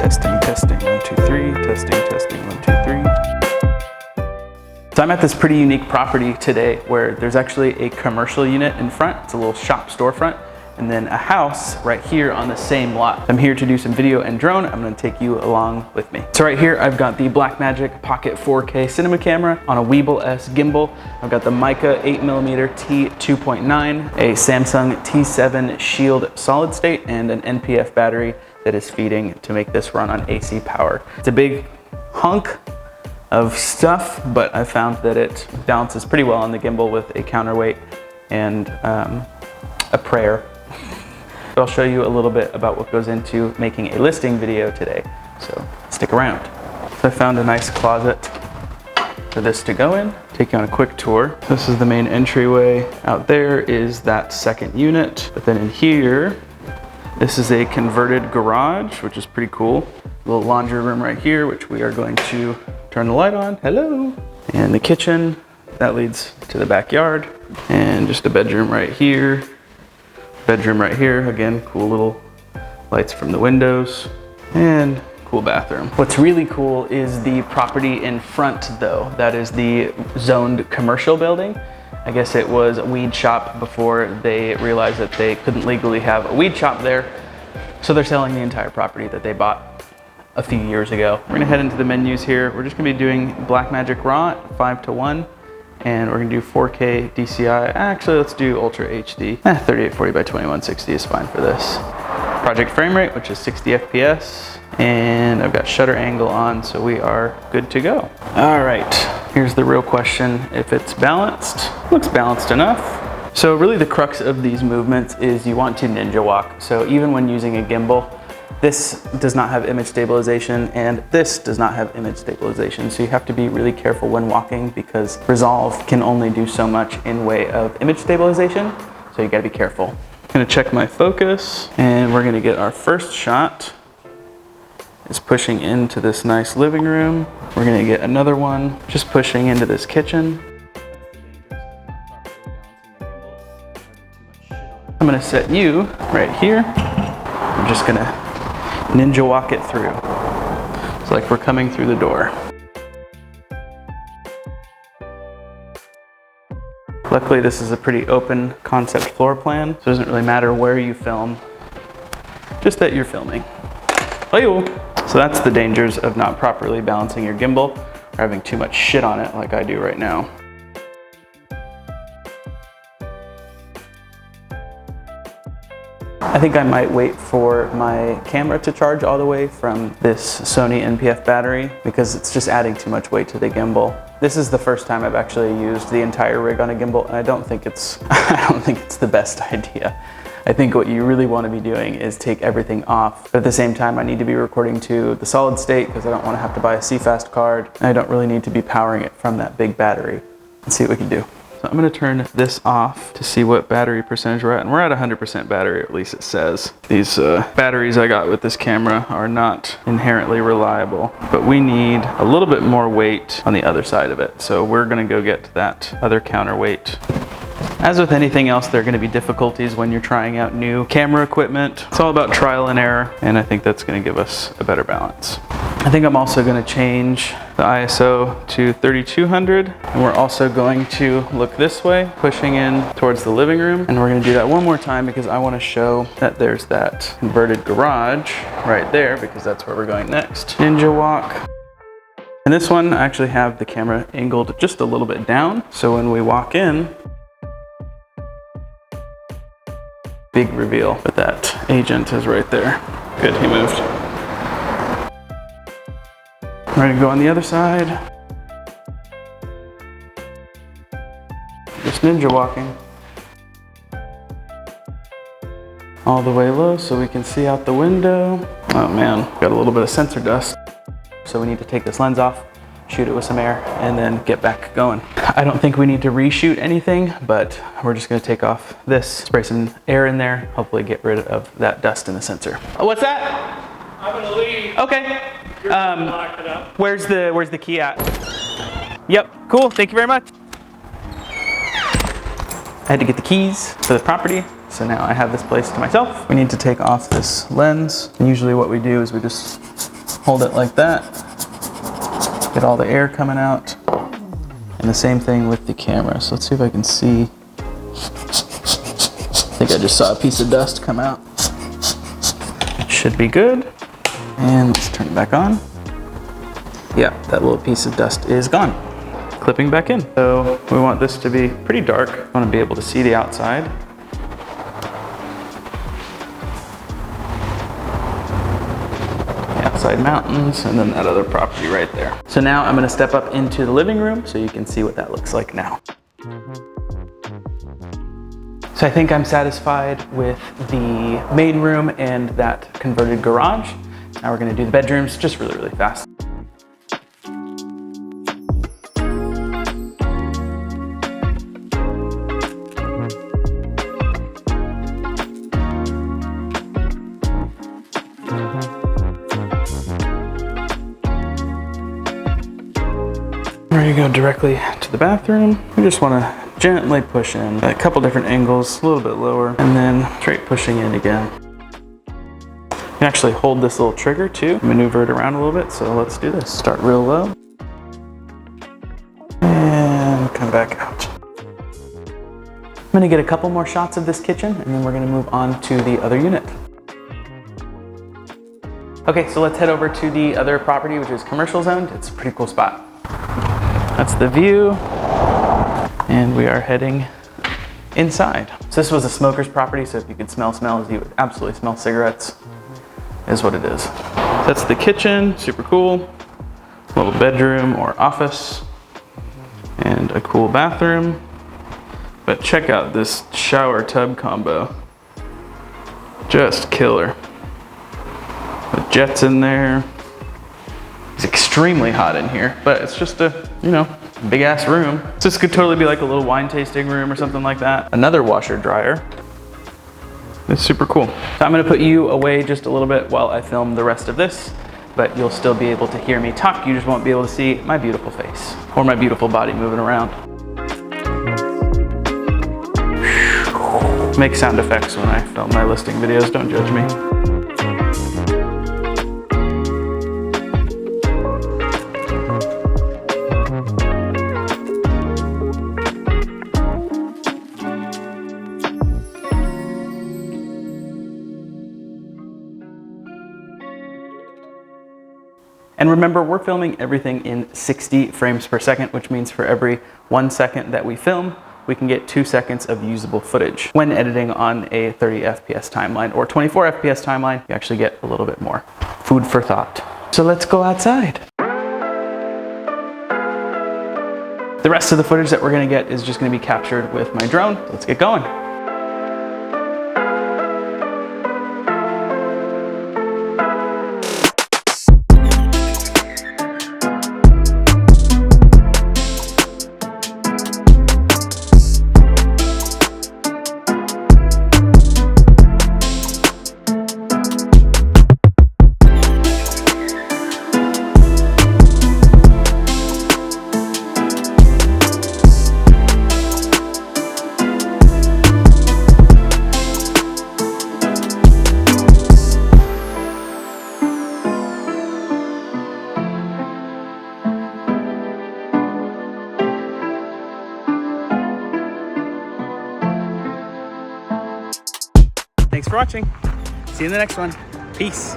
Testing, testing, 1, 2, 3. Testing, testing, 1, 2, 3. So I'm at this pretty unique property today where there's actually a commercial unit in front. It's a little shop storefront, and then a house right here on the same lot. I'm here to do some video and drone. I'm gonna take you along with me. So right here, I've got the Blackmagic Pocket 4K cinema camera on a Weebill S gimbal. I've got the Mica 8mm T2.9, a Samsung T7 Shield solid state, and an NPF battery that is feeding to make this run on AC power. It's a big hunk of stuff, but I found that it balances pretty well on the gimbal with a counterweight and a prayer. I'll show you a little bit about what goes into making a listing video today, so stick around. So I found a nice closet for this to go in. Take you on a quick tour. This is the main entryway. Out there is that second unit, but then in here, this is a converted garage, which is pretty cool. A little laundry room right here, which we are going to turn the light on. Hello. And the kitchen, that leads to the backyard. And just a bedroom right here. Bedroom right here. Again, cool little lights from the windows. And cool bathroom. What's really cool is the property in front though. That is the zoned commercial building. I guess it was a weed shop before they realized that they couldn't legally have a weed shop there. So they're selling the entire property that they bought a few years ago. We're gonna head into the menus here. We're just gonna be doing Blackmagic RAW at 5:1, and we're gonna do 4K DCI. Actually, let's do Ultra HD. 3840 by 2160 is fine for this. Project frame rate, which is 60 FPS. And I've got shutter angle on, so we are good to go. All right, here's the real question. If it's balanced, looks balanced enough. So really the crux of these movements is you want to ninja walk. So even when using a gimbal, this does not have image stabilization and this does not have image stabilization. So you have to be really careful when walking because Resolve can only do so much in way of image stabilization. So you gotta be careful. I'm gonna check my focus and we're gonna get our first shot. Is pushing into this nice living room. We're gonna get another one just pushing into this kitchen. I'm gonna set you right here. I'm just gonna ninja walk it through. It's like we're coming through the door. Luckily, this is a pretty open concept floor plan, so it doesn't really matter where you film, just that you're filming. Hey-o. So that's the dangers of not properly balancing your gimbal or having too much shit on it like I do right now. I think I might wait for my camera to charge all the way from this Sony NPF battery because it's just adding too much weight to the gimbal. This is the first time I've actually used the entire rig on a gimbal, and I don't think it's the best idea. I think what you really want to be doing is take everything off. But at the same time, I need to be recording to the solid state because I don't want to have to buy a CFast card. And I don't really need to be powering it from that big battery. Let's see what we can do. So I'm going to turn this off to see what battery percentage we're at. And we're at 100% battery, at least it says. These batteries I got with this camera are not inherently reliable. But we need a little bit more weight on the other side of it. So we're going to go get that other counterweight. As with anything else, there are going to be difficulties when you're trying out new camera equipment. It's all about trial and error, and I think that's going to give us a better balance. I think I'm also going to change the ISO to 3200, and we're also going to look this way, pushing in towards the living room, and we're going to do that one more time because I want to show that there's that converted garage right there because that's where we're going next. Ninja walk. And this one, I actually have the camera angled just a little bit down, so when we walk in, big reveal, but that agent is right there. Good, he moved. Ready to go on the other side. Just ninja walking. All the way low so we can see out the window. Oh man, got a little bit of sensor dust. So we need to take this lens off, shoot it with some air, and then get back going. I don't think we need to reshoot anything, but we're just gonna take off this, spray some air in there, hopefully get rid of that dust in the sensor. Oh, what's that? I'm gonna leave. Okay. Lock it up. Where's the key at? Yep, cool, thank you very much. I had to get the keys for the property, so now I have this place to myself. We need to take off this lens, and usually what we do is we just hold it like that, get all the air coming out. And the same thing with the camera. So let's see if I can see. I think I just saw a piece of dust come out. It should be good. And let's turn it back on. Yeah, that little piece of dust is gone. Clipping back in. So we want this to be pretty dark. I want to be able to see the outside. The outside mountains, and then that other property right there. So now I'm going to step up into the living room so you can see what that looks like now. So I think I'm satisfied with the main room and that converted garage. Now we're going to do the bedrooms just really, really fast. We're going to go directly to the bathroom. We just want to gently push in at a couple different angles, a little bit lower, and then straight pushing in again. You can actually hold this little trigger too, maneuver it around a little bit. So let's do this. Start real low and come back out. I'm going to get a couple more shots of this kitchen and then we're going to move on to the other unit. Okay, so let's head over to the other property, which is commercial zoned. It's a pretty cool spot. That's the view, and we are heading inside. So this was a smoker's property, so if you could smell smells, you would absolutely smell cigarettes, is what it is. That's the kitchen, super cool. Little bedroom or office, and a cool bathroom. But check out this shower tub combo. Just killer. With jets in there. It's extremely hot in here, but it's just a, you know, big ass room. So this could totally be like a little wine tasting room or something like that. Another washer dryer. It's super cool. So I'm gonna put you away just a little bit while I film the rest of this, but you'll still be able to hear me talk. You just won't be able to see my beautiful face or my beautiful body moving around. Make sound effects when I film my listing videos, don't judge me. And remember, we're filming everything in 60 frames per second, which means for every 1 second that we film, we can get 2 seconds of usable footage. When editing on a 30 FPS timeline or 24 FPS timeline, you actually get a little bit more. Food for thought. So let's go outside. The rest of the footage that we're gonna get is just gonna be captured with my drone. Let's get going. Thanks for watching. See you in the next one. Peace.